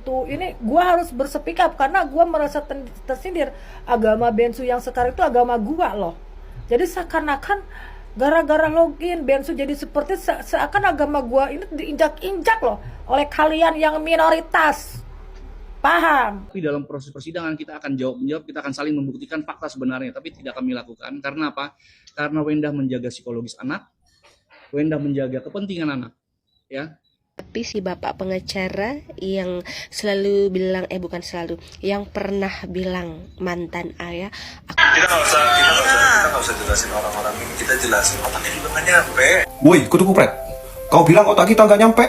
tuh ini gue harus berspeak up karena gue merasa tersindir. Agama Bensu yang sekarang itu agama gue loh. Jadi seakan-akan gara-gara login Bensu jadi seperti seakan agama gue ini diinjak-injak loh oleh kalian yang minoritas. Paham? Tapi dalam proses persidangan kita akan jawab-menjawab, kita akan saling membuktikan fakta sebenarnya, tapi tidak kami lakukan. Karena apa? Karena Wendah menjaga psikologis anak, Wendah menjaga kepentingan anak, ya. Tapi si bapak pengacara yang selalu bilang, bukan selalu, yang pernah bilang mantan ayah. Kita nggak usah jelasin orang-orang ini, kita jelasin otaknya juga nggak nyampe. Woi, kutu kupret, kau bilang otak kita nggak nyampe?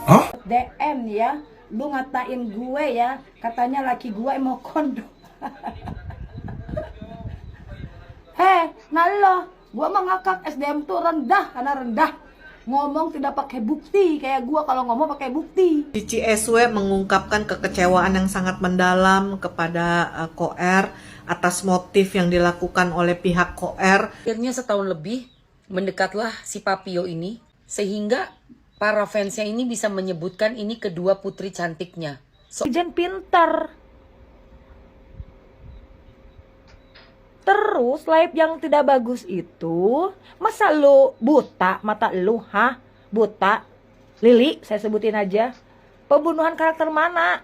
Hah? DM ya, lu ngatain gue ya, katanya laki gue mau kondom. Nah lo, gue mah ngakak SDM tuh rendah, karena rendah. Ngomong tidak pakai bukti, kayak gue kalau ngomong pakai bukti. Cici SW mengungkapkan kekecewaan yang sangat mendalam kepada Koer atas motif yang dilakukan oleh pihak Koer. Akhirnya setahun lebih mendekatlah si Papio ini, sehingga para fansnya ini bisa menyebutkan ini kedua putri cantiknya. Ijen pinter. Terus live yang tidak bagus itu, masa lu buta mata lu, buta? Lili, saya sebutin aja. Pembunuhan karakter mana?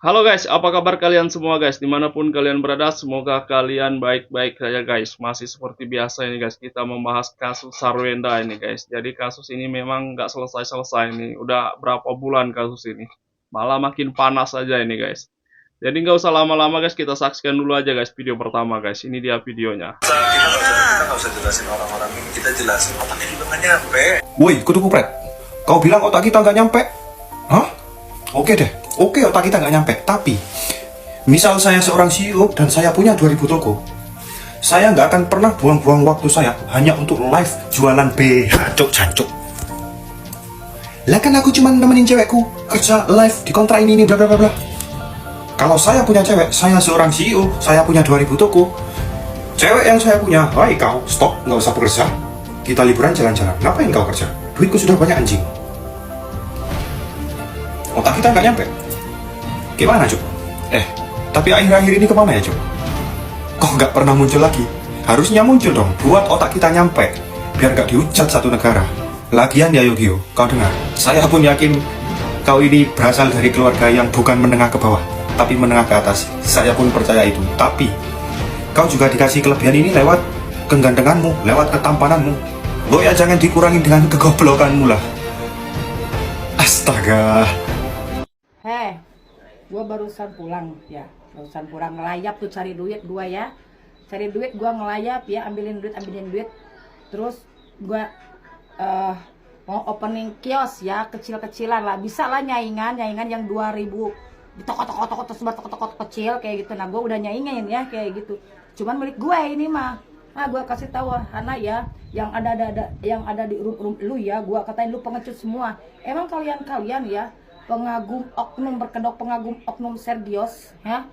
Halo guys, apa kabar kalian semua guys? Dimanapun kalian berada, semoga kalian baik-baik saja guys. Masih seperti biasa ini guys, kita membahas kasus Sarwenda ini guys. Jadi kasus ini memang nggak selesai-selesai nih. Udah berapa bulan kasus ini. Malah makin panas aja ini guys. Jadi nggak usah lama-lama guys, kita saksikan dulu aja guys video pertama guys. Ini dia videonya. Kita nggak usah jelasin orang-orang ini, kita jelasin otaknya juga nggak nyampe. Woi, kutu kupret, kau bilang otak kita nggak nyampe? Hah? Oke deh, oke otak kita nggak nyampe. Tapi, misal saya seorang CEO dan saya punya 2000 toko, saya nggak akan pernah buang-buang waktu saya hanya untuk live jualan BH jancuk. Lah kan aku cuma nemenin cewekku kerja live di kontra ini bla bla bla bla. Kalau saya punya cewek, saya seorang CEO, saya punya 2000 toko. Cewek yang saya punya, hai kau, stop, nggak usah bekerja. Kita liburan jalan-jalan, ngapain kau kerja? Duitku sudah banyak anjing. Otak kita nggak nyampe. Gimana Cuk? Tapi akhir-akhir ini kemana ya Cuk? Kok nggak pernah muncul lagi? Harusnya muncul dong, buat otak kita nyampe. Biar nggak dihujat satu negara. Lagian ya Yogyo, kau dengar? Saya pun yakin kau ini berasal dari keluarga yang bukan menengah ke bawah, tapi menengah ke atas. Saya pun percaya itu. Tapi kau juga dikasih kelebihan ini lewat kegantenganmu, lewat ketampananmu. Lo ya jangan dikurangi dengan kegoblokanmu lah. Astaga. Gue barusan pulang ya, barusan pulang ngelayap tuh cari duit gue ya, cari duit gue ngelayap ya, ambilin duit. Terus gue mau opening kios ya, kecil-kecilan lah, bisa lah nyaingan yang 2000 di toko-toko tersebar toko-toko kecil kayak gitu. Nah gue udah nyaingin ya kayak gitu, cuman milik gue ini mah. Nah gue kasih tahu Hana ya, yang ada di room lu ya, gue katain lu pengecut semua. Emang kalian ya pengagum oknum berkedok, pengagum oknum Sergios ya,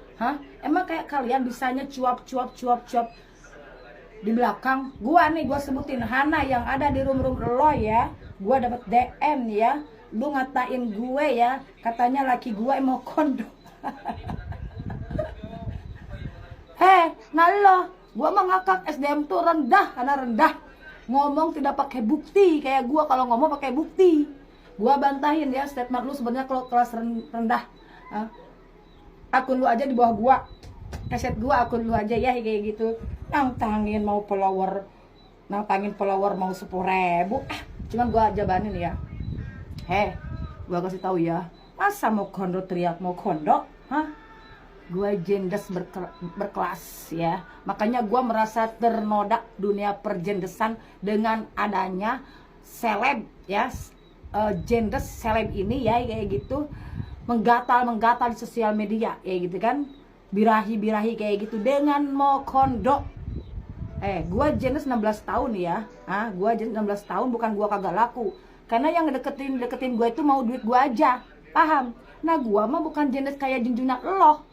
emang kayak kalian bisanya cuap di belakang gua nih. Gua sebutin Hana yang ada di room lo ya, gua dapat DM ya, lu ngatain gue ya, katanya laki gue mau kondom. Nah lo, gua mah ngakak SDM tuh rendah, karena rendah. Ngomong tidak pakai bukti, kayak gua kalau ngomong pakai bukti. Gua bantahin ya statement lu sebenarnya kalau kelas rendah. Akun lu aja di bawah gua. Keset gua akun lu aja ya kayak gitu. Nantangin follower mau 10.000. Cuman gua jabanin ya. Gua kasih tahu ya. Masa mau kondo teriak mau kondo? Gua jendes berkelas ya. Makanya gua merasa ternoda dunia perjendesan dengan adanya seleb ya. Gender seleb ini ya kayak gitu menggatal di sosial media kayak gitu kan, birahi kayak gitu dengan mau kondo. Gua gender 16 tahun ya, gua gender 16 tahun, bukan gua kagak laku, karena yang deketin gua itu mau duit gua aja, paham? Nah gua mah bukan gender kayak junjungan lo,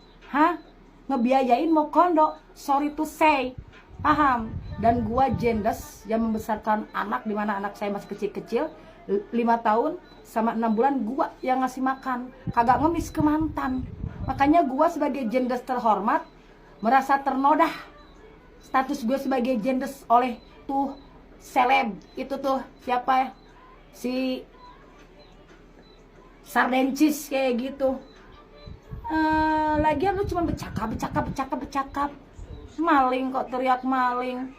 ngebiayain mau kondo, sorry to say, paham? Dan gua jendes yang membesarkan anak, dimana anak saya masih kecil-kecil. 5 tahun sama 6 bulan gua yang ngasih makan, kagak ngemis ke mantan. Makanya gua sebagai jendes terhormat merasa ternodah status gue sebagai jendes oleh tuh seleb itu tuh siapa ya, si Sardencis kayak gitu. Lagian lu cuma bercakap, maling kok teriak maling.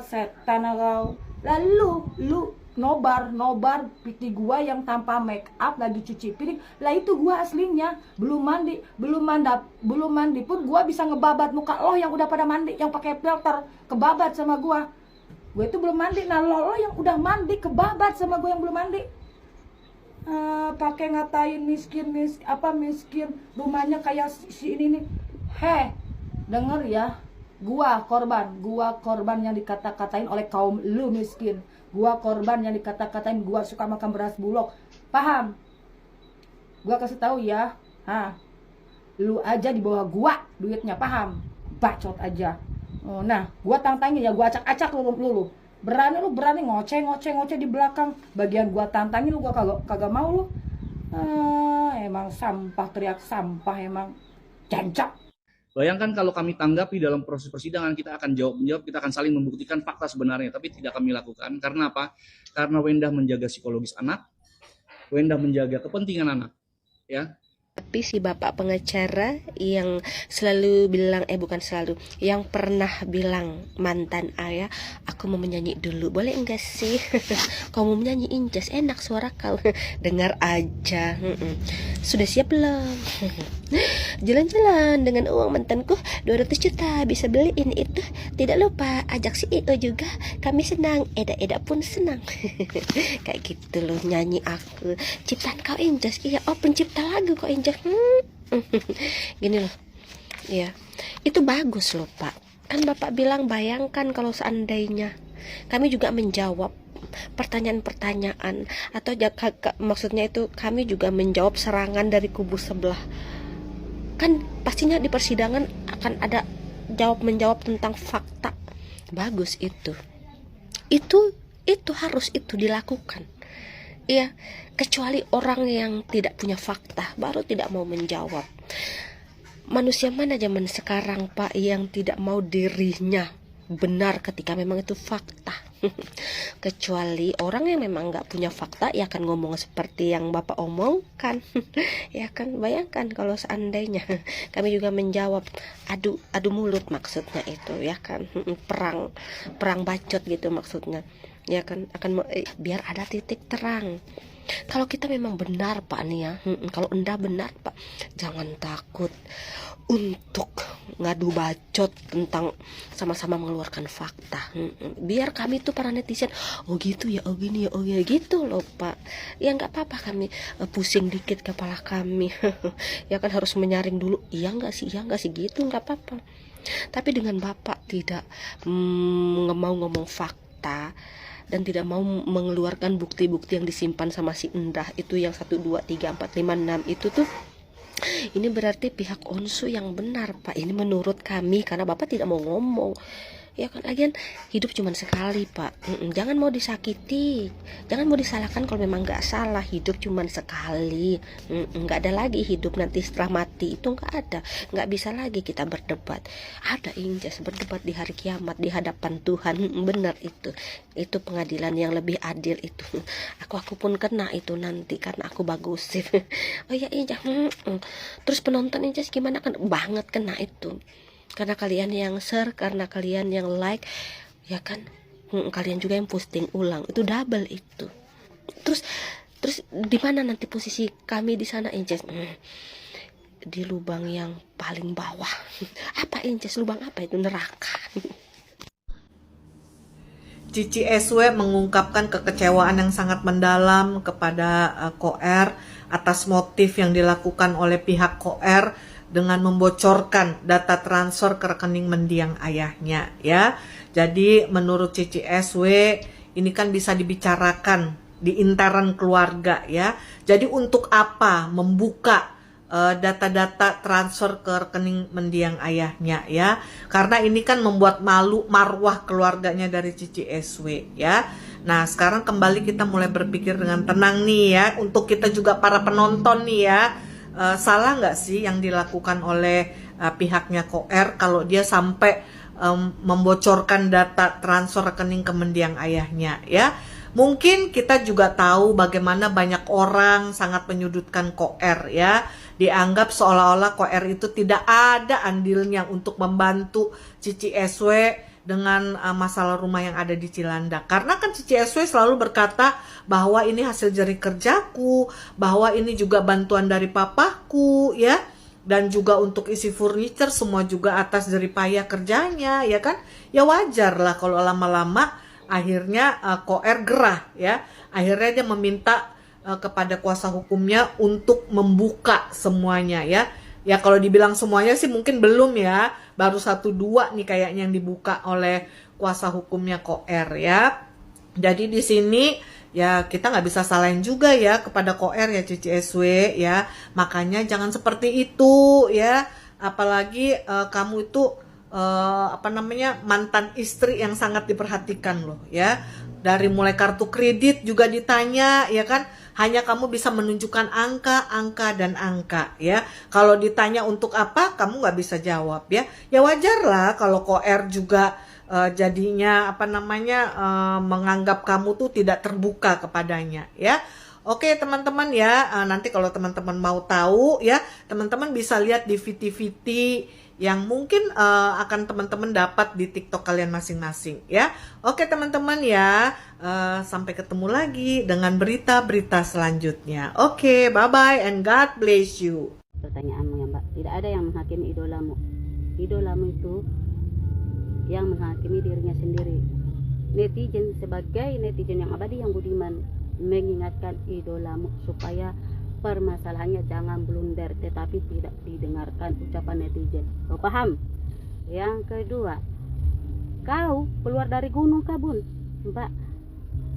Setan kau. Lalu lu nobar piti gua yang tanpa make up lagi cuci piring. Lah itu gua aslinya belum mandi pun gua bisa ngebabat muka lo yang udah pada mandi, yang pakai filter kebabat sama gua. Gue itu belum mandi, nah lo yang udah mandi kebabat sama gue yang belum mandi. Pakai ngatain miskin, rumahnya kayak si ini nih. Denger ya, gua korban yang dikata-katain oleh kaum lu miskin. Gua korban yang dikata-katain gua suka makan beras bulog. Paham? Gua kasih tahu ya. Lu aja di bawah gua duitnya, paham? Bacot aja. Nah, gua tantangin ya, gua acak-acak lu. Berani ngoceh di belakang. Bagian gua tantangin lu, gua kagak mau lu. Emang sampah, teriak sampah emang. Cancak. Bayangkan kalau kami tanggapi dalam proses persidangan, kita akan jawab, kita akan saling membuktikan fakta sebenarnya, tapi tidak kami lakukan. Karena apa? Karena Wendah menjaga psikologis anak, Wendah menjaga kepentingan anak, ya. Tapi si bapak pengacara yang selalu bilang, bukan selalu, yang pernah bilang mantan ayah, aku mau menyanyi dulu, boleh enggak sih? Kau mau menyanyiin Jas, enak suara kau. Dengar aja. Sudah siap belum? Jalan-jalan dengan uang mantanku 200 juta, bisa beliin itu. Tidak lupa ajak si Io juga, kami senang, Eda pun senang. Kayak gitu loh nyanyi aku. Ciptaan kau Injas, iya, pencipta lagu kau Injas. Gini loh, ya itu bagus loh Pak. Kan Bapak bilang bayangkan kalau seandainya kami juga menjawab pertanyaan-pertanyaan, atau maksudnya itu kami juga menjawab serangan dari kubu sebelah. Kan pastinya di persidangan akan ada jawab-menjawab tentang fakta. Bagus itu harus itu dilakukan. Iya, kecuali orang yang tidak punya fakta baru tidak mau menjawab. Manusia mana zaman sekarang Pak yang tidak mau dirinya benar ketika memang itu fakta. Kecuali orang yang memang nggak punya fakta, ya akan ngomong seperti yang Bapak omongkan. Ya kan, bayangkan kalau seandainya kami juga menjawab adu mulut maksudnya itu, ya kan, perang bacot gitu maksudnya, ya kan, biar ada titik terang. Kalau kita memang benar Pak nih ya, kalau Anda benar Pak, jangan takut untuk ngadu bacot tentang sama-sama mengeluarkan fakta. Biar kami tuh para netizen, oh gitu ya, oh gini ya, oh ya gitu loh Pak. Ya nggak apa-apa kami pusing dikit kepala kami. Ya kan harus menyaring dulu, iya nggak sih gitu, nggak apa-apa. Tapi dengan Bapak tidak mau ngomong fakta dan tidak mau mengeluarkan bukti-bukti yang disimpan sama si Endah itu yang 1, 2, 3, 4, 5, 6 itu tuh, ini berarti pihak Onsu yang benar Pak. Ini menurut kami, karena Bapak tidak mau ngomong. Ya kan, lagian hidup cuma sekali Pak. Jangan mau disakiti, jangan mau disalahkan kalau memang nggak salah. Hidup cuma sekali, nggak ada lagi hidup nanti setelah mati, itu nggak ada. Nggak bisa lagi kita berdebat. Ada Injas berdebat di hari kiamat di hadapan Tuhan. Benar itu pengadilan yang lebih adil itu. Aku pun kena itu nanti karena aku bagus. Oh ya Injas. Terus penonton Injas gimana, kan banget kena itu. Karena kalian yang share, karena kalian yang like, ya kan, kalian juga yang posting ulang, itu double itu. Terus di mana nanti posisi kami di sana Inces? Di lubang yang paling bawah. Apa Inces? Lubang apa itu? Neraka. Cici SW mengungkapkan kekecewaan yang sangat mendalam kepada Koer atas motif yang dilakukan oleh pihak Koer dengan membocorkan data transfer ke rekening mendiang ayahnya, ya. Jadi menurut Cici SW ini kan bisa dibicarakan di intern keluarga, ya. Jadi untuk apa membuka data-data transfer ke rekening mendiang ayahnya, ya. Karena ini kan membuat malu marwah keluarganya dari Cici SW, ya. Nah, sekarang kembali kita mulai berpikir dengan tenang nih ya. Untuk kita juga para penonton nih ya, salah nggak sih yang dilakukan oleh pihaknya Koer kalau dia sampai membocorkan data transfer rekening ke mendiang ayahnya ya. Mungkin kita juga tahu bagaimana banyak orang sangat menyudutkan Koer ya. Dianggap seolah-olah Koer itu tidak ada andilnya untuk membantu Cici SW dengan masalah rumah yang ada di Cilandak. Karena kan Cici SW selalu berkata bahwa ini hasil jerih kerjaku, bahwa ini juga bantuan dari papaku ya. Dan juga untuk isi furniture semua juga atas jerih payah kerjanya ya kan. Ya wajar lah kalau lama-lama akhirnya Koer gerah ya. Akhirnya dia meminta kepada kuasa hukumnya untuk membuka semuanya ya. Ya kalau dibilang semuanya sih mungkin belum ya. Baru 1-2 nih kayaknya yang dibuka oleh kuasa hukumnya Koer ya. Jadi di sini ya kita nggak bisa salahin juga ya kepada Koer ya Cici SW ya. Makanya jangan seperti itu ya. Apalagi kamu itu mantan istri yang sangat diperhatikan loh ya. Dari mulai kartu kredit juga ditanya ya kan. Hanya kamu bisa menunjukkan angka, dan angka ya. Kalau ditanya untuk apa, kamu nggak bisa jawab ya. Ya wajar lah kalau Koer juga jadinya menganggap kamu tuh tidak terbuka kepadanya ya. Oke teman-teman ya, nanti kalau teman-teman mau tahu ya, teman-teman bisa lihat di VT-VT yang mungkin akan teman-teman dapat di TikTok kalian masing-masing ya. Oke teman-teman ya, sampai ketemu lagi dengan berita-berita selanjutnya. Oke, bye-bye and God bless you. Pertanyaanmu ya Mbak, tidak ada yang menghakimi idolamu. Idolamu itu yang menghakimi dirinya sendiri. Netizen sebagai netizen yang abadi, yang budiman, mengingatkan idolamu supaya permasalahannya jangan blunder, tetapi tidak didengarkan ucapan netizen. Kau paham? Yang kedua, kau keluar dari gunung kabun, Mbak.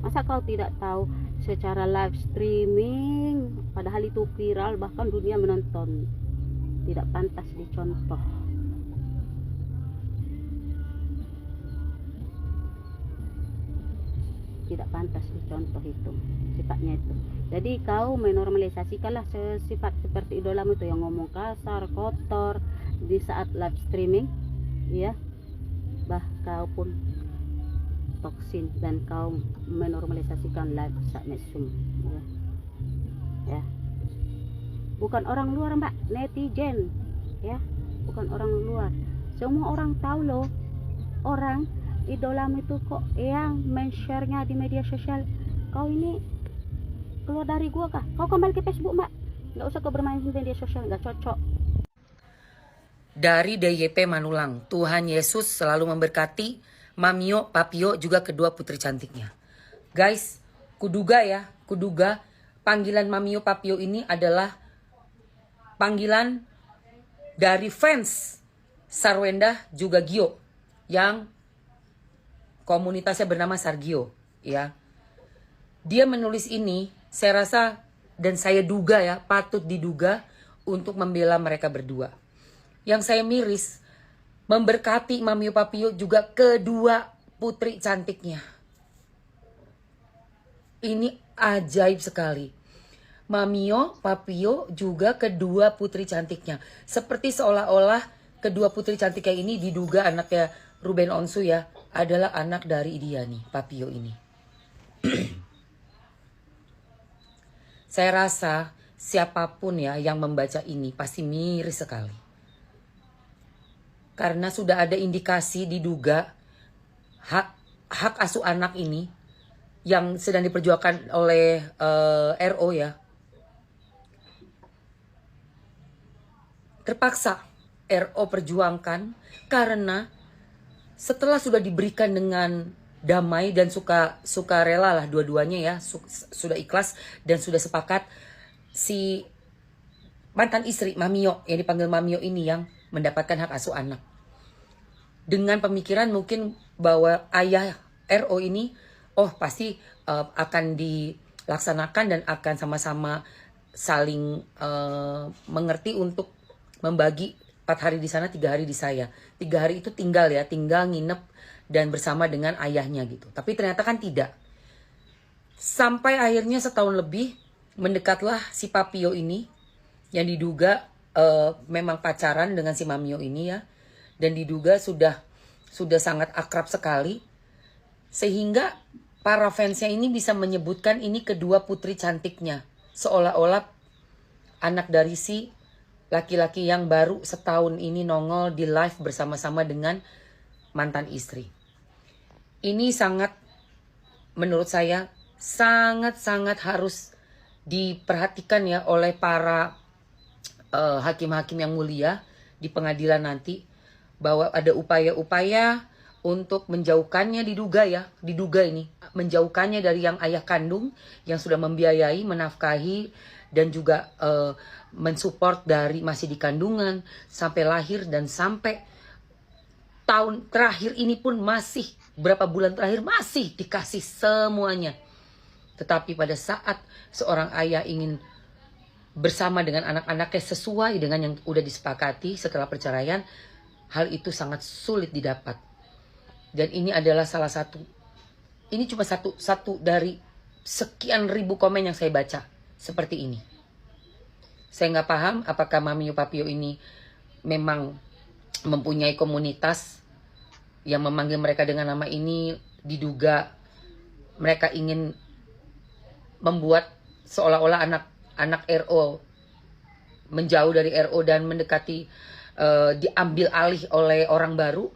Masa kau tidak tahu secara live streaming, padahal itu viral, bahkan dunia menonton. Tidak pantas dicontoh. Tidak pantas dicontoh itu, sifatnya itu. Jadi kau menormalisasikanlah sifat seperti idolamu itu yang ngomong kasar, kotor di saat live streaming, ya. Bah kau pun toksin dan kau menormalisasikan live saat mesum, ya. Ya. Bukan orang luar Mbak, netizen, ya. Bukan orang luar. Semua orang tahu loh. Orang idolamu itu kok yang men-share-nya di media sosial. Kau ini keluar dari gua kah? Kau kembali ke Facebook Mbak. Nggak usah kau bermain di media sosial, nggak cocok. Dari DYP Manulang, Tuhan Yesus selalu memberkati Mamio, Papio, juga kedua putri cantiknya. Guys, kuduga panggilan Mamio, Papio ini adalah panggilan dari fans Sarwenda juga Gio yang komunitasnya bernama Sargio ya. Dia menulis ini, saya rasa dan saya duga ya, patut diduga untuk membela mereka berdua. Yang saya miris, memberkati Mamio Papio juga kedua putri cantiknya. Ini ajaib sekali. Mamio Papio juga kedua putri cantiknya. Seperti seolah-olah kedua putri cantiknya ini diduga anaknya Ruben Onsu ya, adalah anak dari dia nih, Papio ini. Saya rasa siapapun ya yang membaca ini pasti miris sekali. Karena sudah ada indikasi diduga hak asuh anak ini yang sedang diperjuangkan oleh RO ya. Terpaksa RO perjuangkan karena setelah sudah diberikan dengan damai dan suka rela lah dua-duanya ya, sudah ikhlas dan sudah sepakat, si mantan istri Mamio yang dipanggil Mamio ini yang mendapatkan hak asuh anak. Dengan pemikiran mungkin bahwa ayah RO ini pasti akan dilaksanakan dan akan sama-sama saling mengerti untuk membagi 4 hari di sana, 3 hari di saya. 3 hari itu tinggal nginep dan bersama dengan ayahnya gitu. Tapi ternyata kan tidak. Sampai akhirnya setahun lebih mendekatlah si Papio ini yang diduga memang pacaran dengan si Mamio ini ya, dan diduga sudah sangat akrab sekali, sehingga para fansnya ini bisa menyebutkan ini kedua putri cantiknya, seolah-olah anak dari si laki-laki yang baru setahun ini nongol di live bersama-sama dengan mantan istri. Ini sangat, menurut saya sangat-sangat harus diperhatikan ya oleh para hakim-hakim yang mulia di pengadilan nanti, bahwa ada upaya-upaya untuk menjauhkannya, diduga ini menjauhkannya dari yang ayah kandung yang sudah membiayai, menafkahi dan juga mensupport dari masih di kandungan sampai lahir, dan sampai tahun terakhir ini pun masih, berapa bulan terakhir masih dikasih semuanya. Tetapi pada saat seorang ayah ingin bersama dengan anak-anaknya sesuai dengan yang udah disepakati setelah perceraian, hal itu sangat sulit didapat. Dan ini adalah salah satu, ini cuma satu dari sekian ribu komen yang saya baca seperti ini. Saya nggak paham apakah Mamio Papio ini memang mempunyai komunitas yang memanggil mereka dengan nama ini, diduga mereka ingin membuat seolah-olah anak RO menjauh dari RO dan mendekati, diambil alih oleh orang baru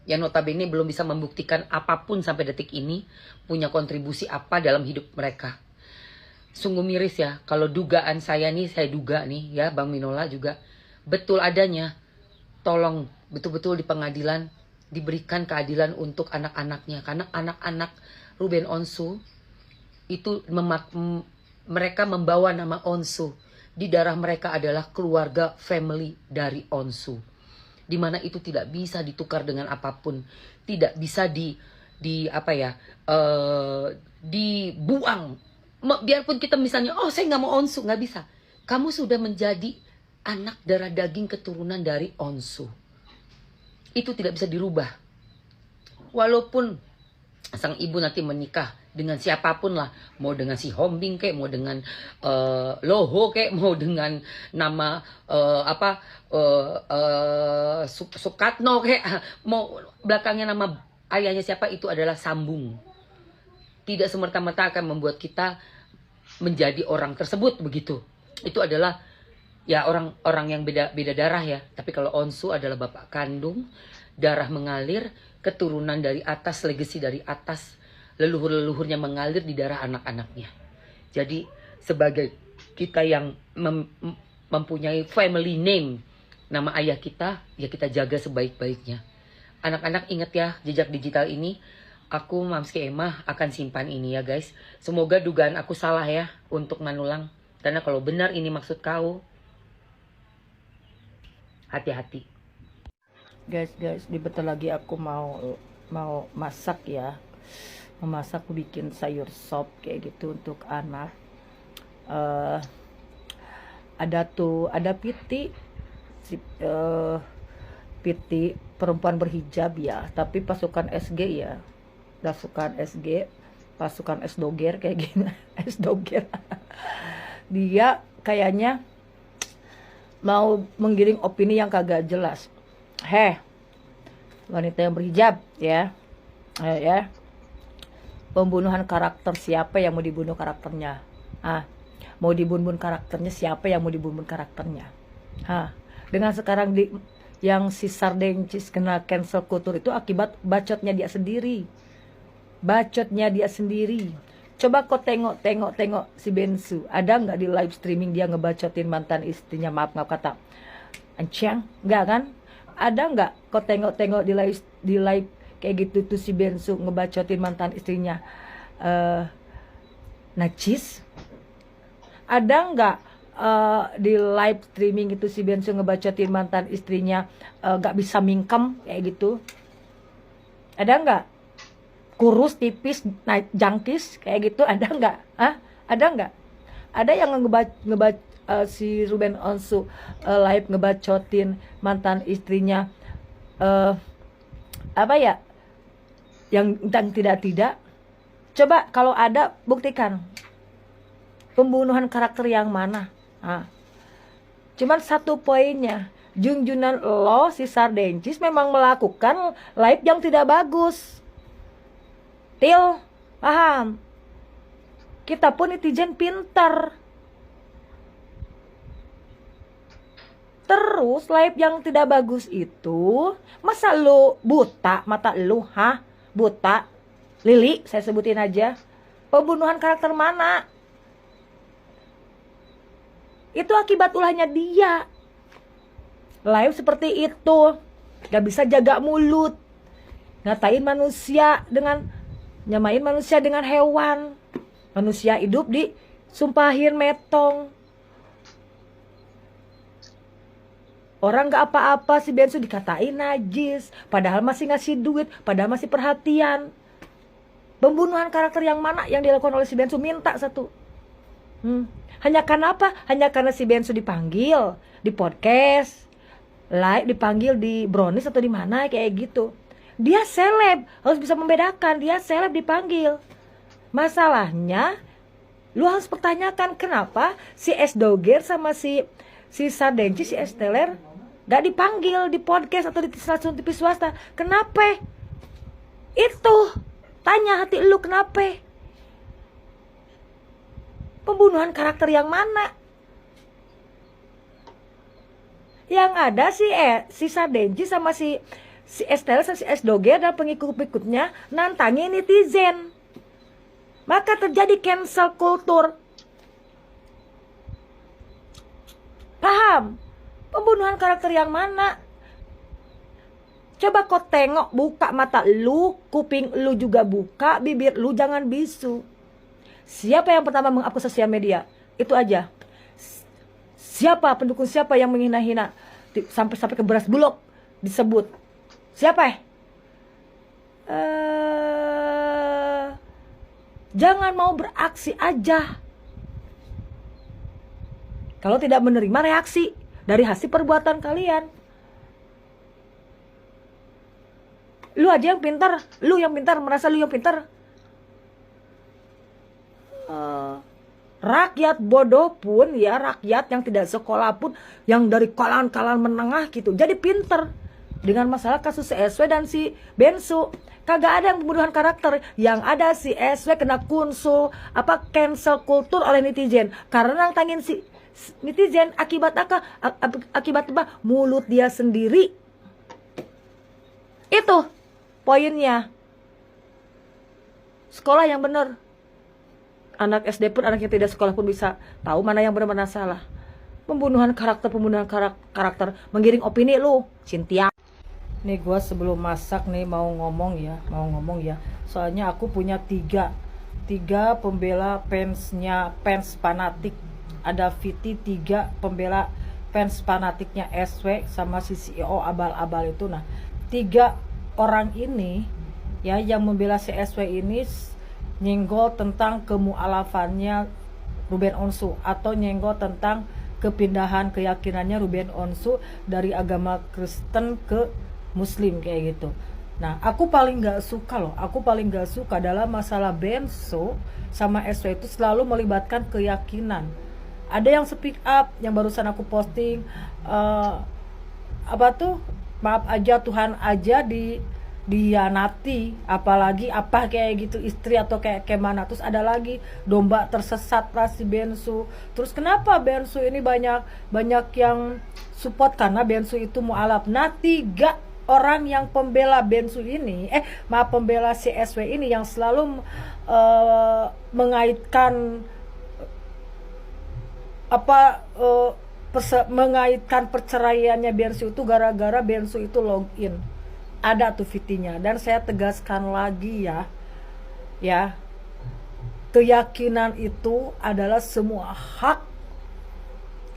yang notabene belum bisa membuktikan apapun sampai detik ini punya kontribusi apa dalam hidup mereka. Sungguh miris ya kalau dugaan saya nih, saya duga nih ya, Bang Minola juga betul adanya. Tolong betul-betul di pengadilan diberikan keadilan untuk anak-anaknya, karena anak-anak Ruben Onsu itu mereka membawa nama Onsu. Di darah mereka adalah keluarga family dari Onsu, dimana itu tidak bisa ditukar dengan apapun, tidak bisa dibuang. Biarpun kita misalnya, oh saya nggak mau Onsu, nggak bisa. Kamu sudah menjadi anak darah daging keturunan dari Onsu. Itu tidak bisa dirubah. Walaupun sang ibu nanti menikah dengan siapapun lah, mau dengan si Hombing kek, mau dengan Loho kek, mau dengan nama Sukatno kek, mau belakangnya nama ayahnya siapa, itu adalah sambung. Tidak semerta-merta akan membuat kita menjadi orang tersebut begitu. Itu adalah ya orang yang beda darah ya. Tapi kalau Onsu adalah bapak kandung, darah mengalir, keturunan dari atas, legasi dari atas, leluhur-leluhurnya mengalir di darah anak-anaknya. Jadi sebagai kita yang mempunyai family name, nama ayah kita, ya kita jaga sebaik-baiknya. Anak-anak ingat ya, jejak digital ini, aku Mamski Emah akan simpan ini ya guys. Semoga dugaan aku salah ya untuk Manulang. Karena kalau benar ini maksud kau, hati-hati. Guys, bentar lagi aku mau masak ya. Memasak, bikin sayur sop kayak gitu untuk anak. Ada Piti, Piti perempuan berhijab ya, tapi pasukan SG ya, pasukan SG, pasukan S Doger kayak gini, S Doger. Dia kayaknya mau menggiring opini yang kagak jelas. Wanita yang berhijab ya, ya. Pembunuhan karakter, siapa yang mau dibunuh karakternya? Mau dibunuh karakternya, siapa yang mau dibunuh karakternya? Dengan sekarang yang si Sardencis kena cancel kultur itu akibat bacotnya dia sendiri. Coba kau tengok si Bensu, ada nggak di live streaming dia ngebacotin mantan istrinya? Maaf kata Ancang, nggak kan? Ada nggak kau tengok di live kayak gitu tuh si Bensu ngebacotin mantan istrinya najis? Ada nggak di live streaming itu si Bensu ngebacotin mantan istrinya nggak bisa mingkem kayak gitu? Ada nggak? Kurus, tipis, jangkis kayak gitu, ada nggak? Ada nggak? Ada yang si Ruben Onsu live ngebacotin mantan istrinya yang tidak Coba kalau ada, buktikan. Pembunuhan karakter yang mana? Cuman satu poinnya, junjunan lo si Sardencis memang melakukan live yang tidak bagus. Til, paham? Kita pun netizen pintar. Terus live yang tidak bagus itu, masa lu buta mata lu, buta? Lili, saya sebutin aja. Pembunuhan karakter mana? Itu akibat ulahnya dia. Live seperti itu, gak bisa jaga mulut, ngatain manusia dengan, nyamain manusia dengan hewan. Manusia hidup disumpahin metong. Orang gak apa-apa si Bensu dikatain najis, padahal masih ngasih duit, padahal masih perhatian. Pembunuhan karakter yang mana yang dilakukan oleh si Bensu? Minta satu. Hanya karena apa? Hanya karena si Bensu dipanggil di podcast, live, dipanggil di Brownies atau di mana kayak gitu. Dia seleb, harus bisa membedakan. Dia seleb dipanggil. Masalahnya, lu harus pertanyakan kenapa si S Doger sama si Sardencis, si Esteller gak dipanggil di podcast atau di stasiun TV swasta. Kenapa? Itu tanya hati lu, kenapa? Pembunuhan karakter yang mana? Yang ada si Sardencis sama si Esteller sama si S Doger dan pengikut-pengikutnya nantangin netizen. Maka terjadi cancel culture. Paham? Pembunuhan karakter yang mana? Coba kau tengok, buka mata lu, kuping lu juga buka, bibir lu jangan bisu. Siapa yang pertama menghapus sosial media? Itu aja. Siapa pendukung siapa yang menghina-hina sampai ke beras bulog disebut? Siapa? Jangan mau beraksi aja. Kalau tidak menerima reaksi dari hasil perbuatan kalian. Lu aja yang pintar, merasa lu yang pintar. Rakyat bodoh pun ya, rakyat yang tidak sekolah pun, yang dari kalangan menengah gitu, jadi pintar. Dengan masalah kasus si SW dan si Bensu, kagak ada yang pembunuhan karakter. Yang ada si SW kena cancel culture oleh netizen. Karena nantangin si netizen akibat apa? Mulut dia sendiri. Itu poinnya. Sekolah yang benar. Anak SD pun, anak yang tidak sekolah pun bisa tahu mana yang benar mana salah. Pembunuhan karakter menggiring opini lu, Cynthia. Nih gue sebelum masak nih mau ngomong ya. Soalnya aku punya tiga pembela fans fanatik. Ada Viti, 3 pembela fans fanatiknya SW sama si CEO abal-abal itu. Nah, 3 orang ini ya yang membela si SW ini nyenggol tentang kemu'alafannya Ruben Onsu atau nyenggol tentang kepindahan keyakinannya Ruben Onsu dari agama Kristen ke Muslim kayak gitu. Nah, aku paling gak suka dalam masalah Bensu sama SW itu selalu melibatkan keyakinan. Ada yang speak up, yang barusan aku posting, maaf aja, Tuhan aja dihianati, apalagi apa kayak gitu, istri atau kayak mana. Terus ada lagi domba tersesat lah si Bensu. Terus kenapa Bensu ini banyak yang support? Karena Bensu itu mu'alaf. Nah, 3 orang yang pembela Bensu ini, pembela CSW ini yang selalu mengaitkan mengaitkan perceraiannya Bensu itu gara-gara Bensu itu login. Ada tuh fitinya. Dan saya tegaskan lagi ya, keyakinan itu adalah semua hak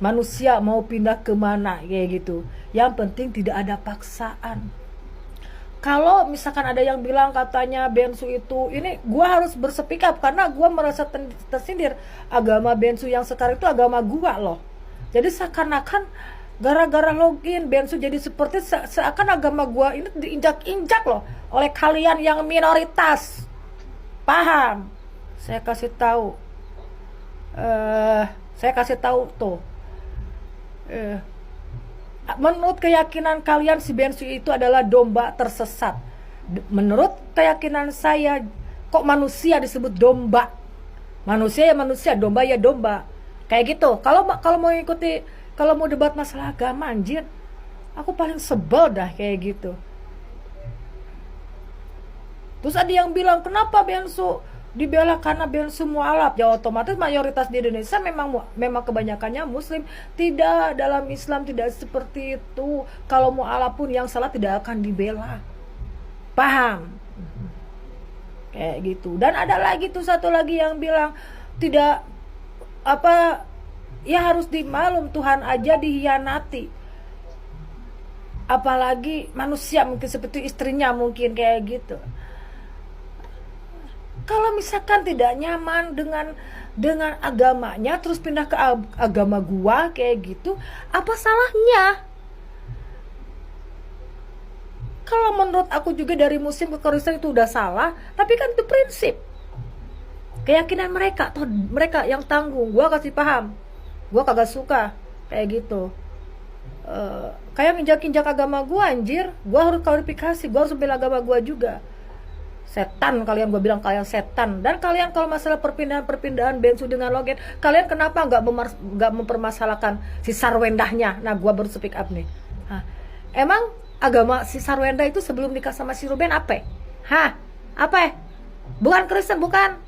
manusia, mau pindah kemana kayak gitu. Yang penting tidak ada paksaan. Kalau misalkan ada yang bilang katanya Bensu itu ini, gue harus berspeak up karena gue merasa tersindir. Agama Bensu yang sekarang itu agama gue loh. Jadi seakan-akan gara-gara login Bensu jadi seperti seakan agama gue ini diinjak-injak loh oleh kalian yang minoritas. Paham? Saya kasih tahu. Saya kasih tahu tuh. Menurut keyakinan kalian si Bensu itu adalah domba tersesat. Menurut keyakinan saya, kok manusia disebut domba? Manusia ya manusia, domba ya domba. Kayak gitu. Kalau mau ikuti, kalau mau debat masalah agama, anjir, aku paling sebel dah kayak gitu. Terus ada yang bilang, kenapa Bensu dibela karena Bensu mualaf? Ya otomatis mayoritas di Indonesia memang kebanyakannya Muslim. Tidak, dalam Islam tidak seperti itu. Kalau mualaf pun yang salah tidak akan dibela. Paham? Kayak gitu. Dan ada lagi tuh satu lagi yang bilang tidak ya harus dimaklum, Tuhan aja dihianati. Apalagi manusia mungkin seperti istrinya mungkin kayak gitu. Kalau misalkan tidak nyaman dengan agamanya terus pindah ke agama gua kayak gitu, apa salahnya? Kalau menurut aku juga dari Muslim ke Kristen itu udah salah, tapi kan itu prinsip. Keyakinan mereka, toh mereka yang tanggung. Gua kasih paham. Gua kagak suka kayak gitu. Kayak injak-injak agama gua, anjir. Gua harus klarifikasi, gua harus bela agama gua juga. Setan kalian, gue bilang kalian setan. Dan kalian kalau masalah perpindahan Bensu dengan Logen, kalian kenapa nggak mempermasalahkan si Sarwendahnya? Nah, gue baru speak up nih. Emang agama si Sarwenda itu sebelum nikah sama si Ruben apa? Apa? Bukan Kristen, bukan?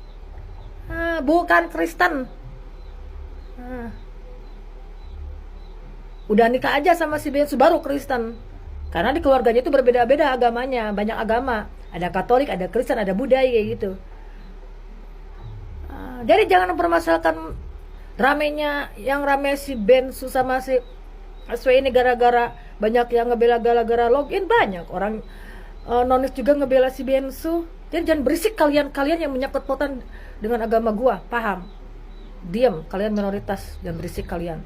Bukan Kristen. Udah nikah aja sama si Bensu baru Kristen. Karena di keluarganya itu berbeda-beda agamanya, banyak agama. Ada Katolik, ada Kristen, ada Buddha kayak gitu. Jadi jangan mempermasalahkan ramenya, yang rame si Bensu sama si Aswe ini gara-gara banyak yang ngebela gara-gara login, banyak orang nonis juga ngebela si Bensu. Jadi jangan berisik kalian yang menyangkut pautan dengan agama gua, paham? Diam, kalian minoritas, jangan berisik kalian.